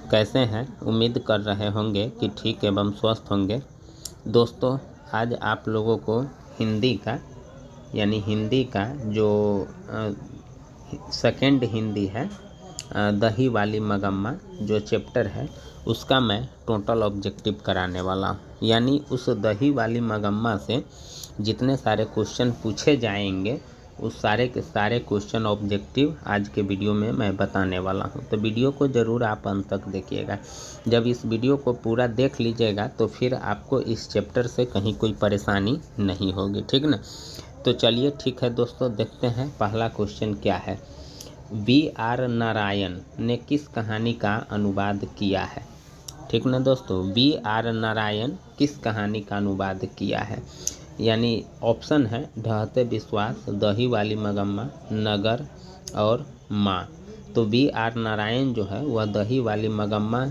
कैसे हैं? उम्मीद कर रहे होंगे कि ठीक एवं स्वस्थ होंगे। दोस्तों, आज आप लोगों को हिंदी का जो सेकंड हिंदी है, दही वाली मगम्मा जो चैप्टर है उसका मैं टोटल ऑब्जेक्टिव कराने वाला हूँ। यानी उस दही वाली मगम्मा से जितने सारे क्वेश्चन पूछे जाएंगे उस सारे के सारे क्वेश्चन ऑब्जेक्टिव आज के वीडियो में मैं बताने वाला हूं। तो वीडियो को ज़रूर आप अंत तक देखिएगा। जब इस वीडियो को पूरा देख लीजिएगा तो फिर आपको इस चैप्टर से कहीं कोई परेशानी नहीं होगी, ठीक ना। तो चलिए ठीक है दोस्तों, देखते हैं पहला क्वेश्चन क्या है। B.R. नारायण ने किस कहानी का अनुवाद किया है? ठीक ना दोस्तों, B.R. नारायण किस कहानी का अनुवाद किया है? यानी ऑप्शन है ढहते विश्वास, दही वाली मगम्मा, नगर और माँ। तो B.R. नारायण जो है वह दही वाली मगम्मा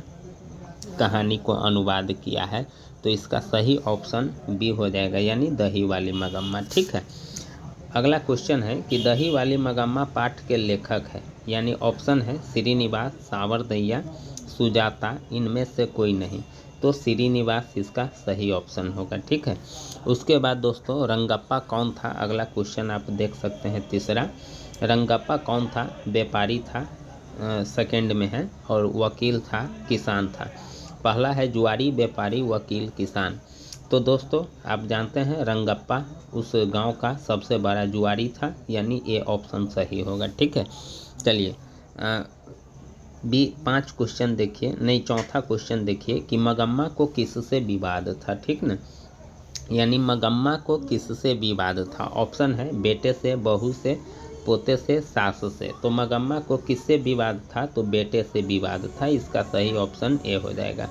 कहानी को अनुवाद किया है। तो इसका सही ऑप्शन बी हो जाएगा, यानी दही वाली मगम्मा। ठीक है। अगला क्वेश्चन है कि दही वाली मगम्मा पाठ के लेखक है। यानी ऑप्शन है श्रीनिवास, सावरदैया, सुजाता, इनमें से कोई नहीं। तो श्रीनिवास इसका सही ऑप्शन होगा। ठीक है। उसके बाद दोस्तों, रंगप्पा कौन था? अगला क्वेश्चन आप देख सकते हैं तीसरा। रंगप्पा कौन था? व्यापारी था, सेकंड में है, और वकील था, किसान था। पहला है जुआरी, व्यापारी, वकील, किसान। तो दोस्तों आप जानते हैं रंगप्पा उस गांव का सबसे बड़ा जुआरी था, यानी ए ऑप्शन सही होगा। ठीक है। चलिए बी 5 क्वेश्चन देखिए, नहीं चौथा क्वेश्चन देखिए कि मगम्मा को किससे विवाद था? ठीक ना। यानी मगम्मा को किससे विवाद था? ऑप्शन है बेटे से, बहू से, पोते से, सास से। तो मगम्मा को किससे विवाद था? तो बेटे से विवाद था। इसका सही ऑप्शन ए हो जाएगा।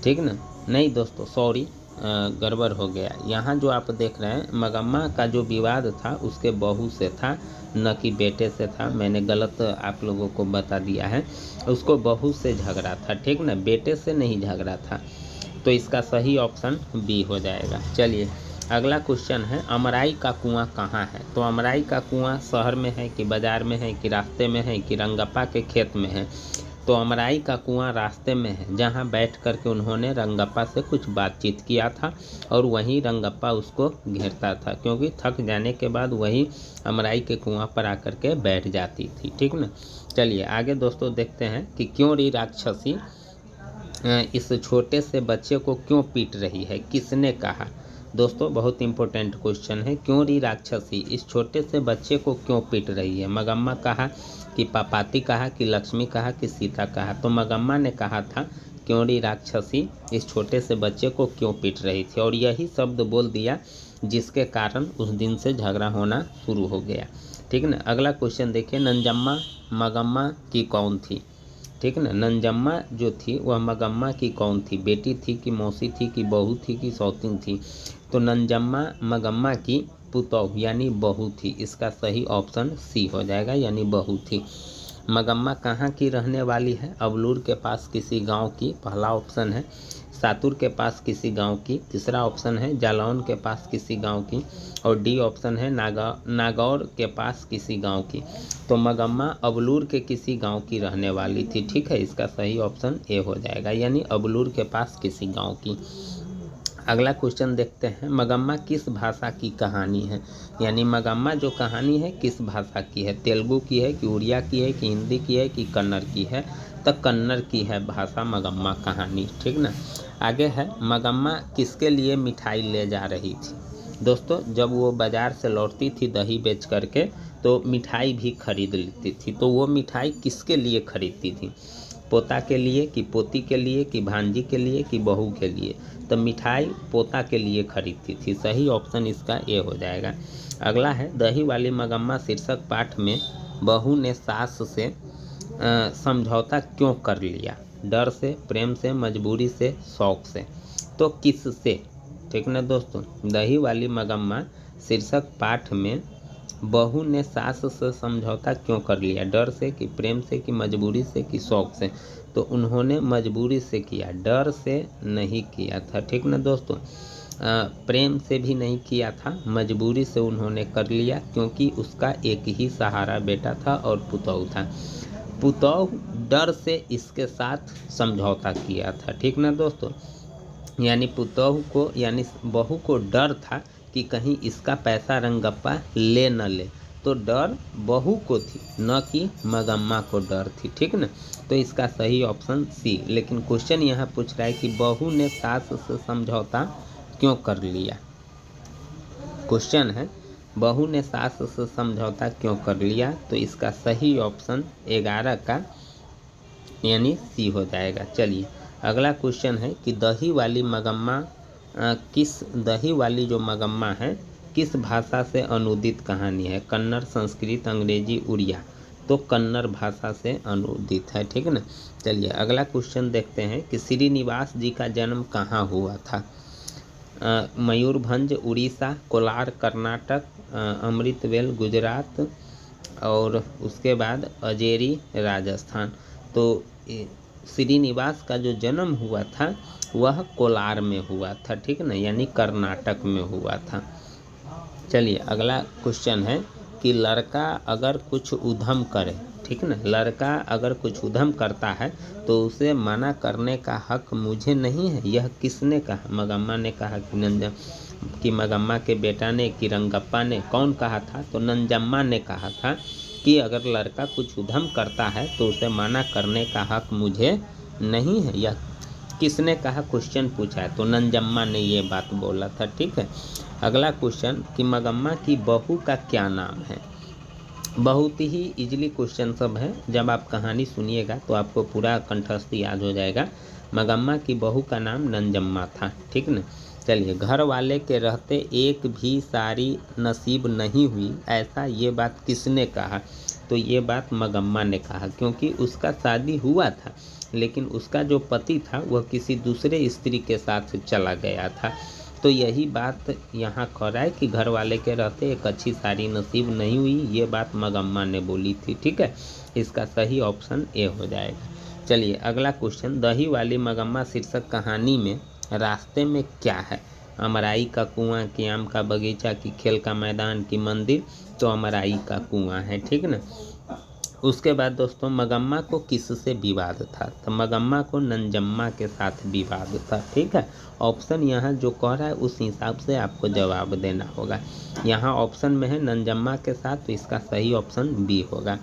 ठीक ना। नहीं दोस्तों, सॉरी, गड़बड़ हो गया। यहाँ जो आप देख रहे हैं मगम्मा का जो विवाद था उसके बहू से था, न कि बेटे से था। मैंने गलत आप लोगों को बता दिया है। उसको बहू से झगड़ा था, ठीक ना, बेटे से नहीं झगड़ा था। तो इसका सही ऑप्शन बी हो जाएगा। चलिए अगला क्वेश्चन है, अमराई का कुआं कहाँ है? तो अमराई का कुआं शहर में है कि बाजार में है कि रास्ते में है कि रंगप्पा के खेत में है? तो अमराई का कुआं रास्ते में है, जहां बैठ कर के उन्होंने रंगप्पा से कुछ बातचीत किया था और वहीं रंगप्पा उसको घेरता था, क्योंकि थक जाने के बाद वही अमराई के कुआं पर आकर के बैठ जाती थी। ठीक ना। चलिए आगे दोस्तों देखते हैं कि क्यों री राक्षसी इस छोटे से बच्चे को क्यों पीट रही है? किसने कहा? दोस्तों बहुत इंपॉर्टेंट क्वेश्चन है। क्यों री राक्षसी इस छोटे से बच्चे को क्यों पीट रही है? मगम्मा कहा कि पापाती कहा कि लक्ष्मी कहा कि सीता कहा? तो मगम्मा ने कहा था क्यों री राक्षसी इस छोटे से बच्चे को क्यों पीट रही थी, और यही शब्द बोल दिया जिसके कारण उस दिन से झगड़ा होना शुरू हो गया। ठीक ना। अगला क्वेश्चन देखिए, नंजम्मा मगम्मा की कौन थी? ठीक ना। नंजम्मा जो थी वह मगम्मा की कौन थी? बेटी थी कि मौसी थी कि बहू थी कि सौतीन थी? तो नंजम्मा मगम्मा की पुतौह यानी बहू थी। इसका सही ऑप्शन सी हो जाएगा, यानी बहू थी। मगम्मा कहाँ की रहने वाली है? अबलूर के पास किसी गांव की, पहला ऑप्शन है। सातुर के पास किसी गांव की, तीसरा ऑप्शन है। जालौन के पास किसी गांव की, और डी ऑप्शन है नागौर के पास किसी गांव की। तो मगम्मा अबलूर के किसी गांव की रहने वाली थी। ठीक है। इसका सही ऑप्शन ए हो जाएगा, यानी अबलूर के पास किसी गांव की। अगला क्वेश्चन देखते हैं, मगम्मा किस भाषा की कहानी है? यानी मगम्मा जो कहानी है किस भाषा की है? तेलुगु की है कि उड़िया की है कि हिंदी की है कि कन्नड़ की है? तो कन्नड़ की है भाषा मगम्मा कहानी। ठीक ना। आगे है, मगम्मा किसके लिए मिठाई ले जा रही थी? दोस्तों जब वो बाज़ार से लौटती थी दही बेच करके तो मिठाई भी खरीद लेती थी। तो वो मिठाई किसके लिए खरीदती थी? पोता के लिए कि पोती के लिए कि भांजी के लिए कि बहू के लिए? तो मिठाई पोता के लिए खरीदती थी। सही ऑप्शन इसका ए हो जाएगा। अगला है, दही वाली मगम्मा शीर्षक पाठ में बहू ने सास से समझौता क्यों कर लिया? डर से, प्रेम से, मजबूरी से, शौक से? तो किस से? ठीक ना दोस्तों। दही वाली मगम्मा शीर्षक पाठ में बहू ने सास से समझौता क्यों कर लिया? डर से कि प्रेम से कि मजबूरी से कि शौक से? तो उन्होंने मजबूरी से किया, डर से नहीं किया था। ठीक ना दोस्तों। प्रेम से भी नहीं किया था, मजबूरी से उन्होंने कर लिया, क्योंकि उसका एक ही सहारा बेटा था और पुतौह था। पुतौह डर से इसके साथ समझौता किया था। ठीक ना दोस्तों, यानी पुतौह को यानी बहू को डर था कि कहीं इसका पैसा रंगप्पा ले न ले, तो डर बहू को थी न कि मगम्मा को डर थी। ठीक ना, तो इसका सही ऑप्शन सी। लेकिन क्वेश्चन यहाँ पूछ रहा है कि बहू ने सास से समझौता क्यों कर लिया। क्वेश्चन है बहू ने सास से समझौता क्यों कर लिया, तो इसका सही ऑप्शन 11 का यानी सी हो जाएगा। चलिए अगला क्वेश्चन है कि दही वाली मगम्मा दही वाली जो मगम्मा है किस भाषा से अनुदित कहानी है। कन्नड़, संस्कृत, अंग्रेजी, उड़िया। तो कन्नड़ भाषा से अनुदित है। ठीक है ना। चलिए अगला क्वेश्चन देखते हैं कि श्रीनिवास जी का जन्म कहाँ हुआ था। मयूरभंज उड़ीसा, कोलार कर्नाटक, अमृतवेल गुजरात और उसके बाद अजेरी राजस्थान। तो श्रीनिवास का जो जन्म हुआ था वह कोलार में हुआ था। ठीक है ना, यानी कर्नाटक में हुआ था। चलिए अगला क्वेश्चन है कि लड़का अगर कुछ उद्यम करे, ठीक ना, लड़का अगर कुछ उद्यम करता है तो उसे मना करने का हक मुझे नहीं है। यह किसने कहा। मगम्मा ने कहा कि मगम्मा के बेटा ने कि रंगप्पा ने। कौन कहा था, तो नंजम्मा ने कहा था कि अगर लड़का कुछ उद्यम करता है तो उसे मना करने का हक मुझे नहीं है। यह किसने कहा, क्वेश्चन पूछा है, तो नंजम्मा ने ये बात बोला था। ठीक है। अगला क्वेश्चन कि मगम्मा की बहू का क्या नाम है। बहुत ही इजीली क्वेश्चन सब है, जब आप कहानी सुनिएगा तो आपको पूरा कंठस्थ याद हो जाएगा। मगम्मा की बहू का नाम नंजम्मा था। ठीक ना। चलिए घर वाले के रहते एक भी सारी नसीब नहीं हुई, ऐसा ये बात किसने कहा। तो ये बात मगम्मा ने कहा, क्योंकि उसका शादी हुआ था लेकिन उसका जो पति था वह किसी दूसरे स्त्री के साथ चला गया था। तो यही बात यहाँ कह रहा है कि घर वाले के रहते एक अच्छी सारी नसीब नहीं हुई, ये बात मगम्मा ने बोली थी। ठीक है, इसका सही ऑप्शन ए हो जाएगा। चलिए अगला क्वेश्चन, दही वाली मगम्मा शीर्षक कहानी में रास्ते में क्या है। अमराई का कुआं, कि आम का बगीचा, कि खेल का मैदान, कि मंदिर। तो अमराई का कुआं है। ठीक ना। उसके बाद दोस्तों मगम्मा को किससे विवाद था, तो मगम्मा को नंजम्मा के साथ विवाद था। ठीक है, ऑप्शन यहाँ जो कह रहा है उस हिसाब से आपको जवाब देना होगा। यहाँ ऑप्शन में है नंजम्मा के साथ, तो इसका सही ऑप्शन बी होगा।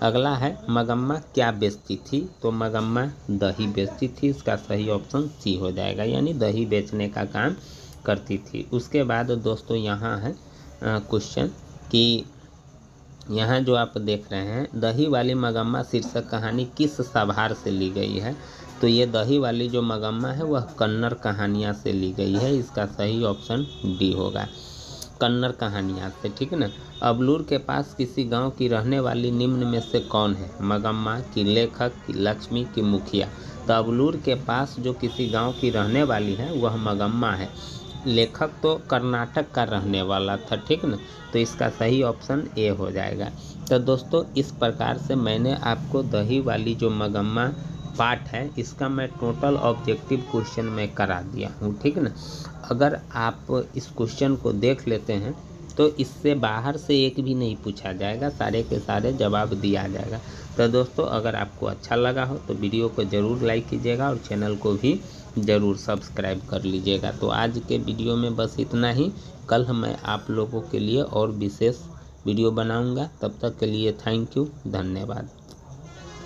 अगला है मगम्मा क्या बेचती थी, तो मगम्मा दही बेचती थी, इसका सही ऑप्शन सी हो जाएगा, यानी दही बेचने का काम करती थी। उसके बाद दोस्तों यहाँ है क्वेश्चन कि यहाँ जो आप देख रहे हैं दही वाली मगम्मा शीर्षक कहानी किस सभार से ली गई है। तो ये दही वाली जो मगम्मा है वह कन्नड़ कहानियाँ से ली गई है, इसका सही ऑप्शन डी होगा, कन्नड़ कहानियाँ से। ठीक है ना। अबलूर के पास किसी गांव की रहने वाली निम्न में से कौन है। मगम्मा, की लेखक, की लक्ष्मी, की मुखिया। तो अबलूर के पास जो किसी गांव की रहने वाली है वह मगम्मा है। लेखक तो कर्नाटक का रहने वाला था। ठीक ना, तो इसका सही ऑप्शन ए हो जाएगा। तो दोस्तों इस प्रकार से मैंने आपको दही वाली जो मगम्मा पार्ट है इसका मैं टोटल ऑब्जेक्टिव क्वेश्चन में करा दिया हूँ। ठीक ना। अगर आप इस क्वेश्चन को देख लेते हैं तो इससे बाहर से एक भी नहीं पूछा जाएगा, सारे के सारे जवाब दिया जाएगा। तो दोस्तों अगर आपको अच्छा लगा हो तो वीडियो को ज़रूर लाइक कीजिएगा और चैनल को भी ज़रूर सब्सक्राइब कर लीजिएगा। तो आज के वीडियो में बस इतना ही। कल मैं आप लोगों के लिए और विशेष वीडियो बनाऊंगा। तब तक के लिए थैंक यू, धन्यवाद।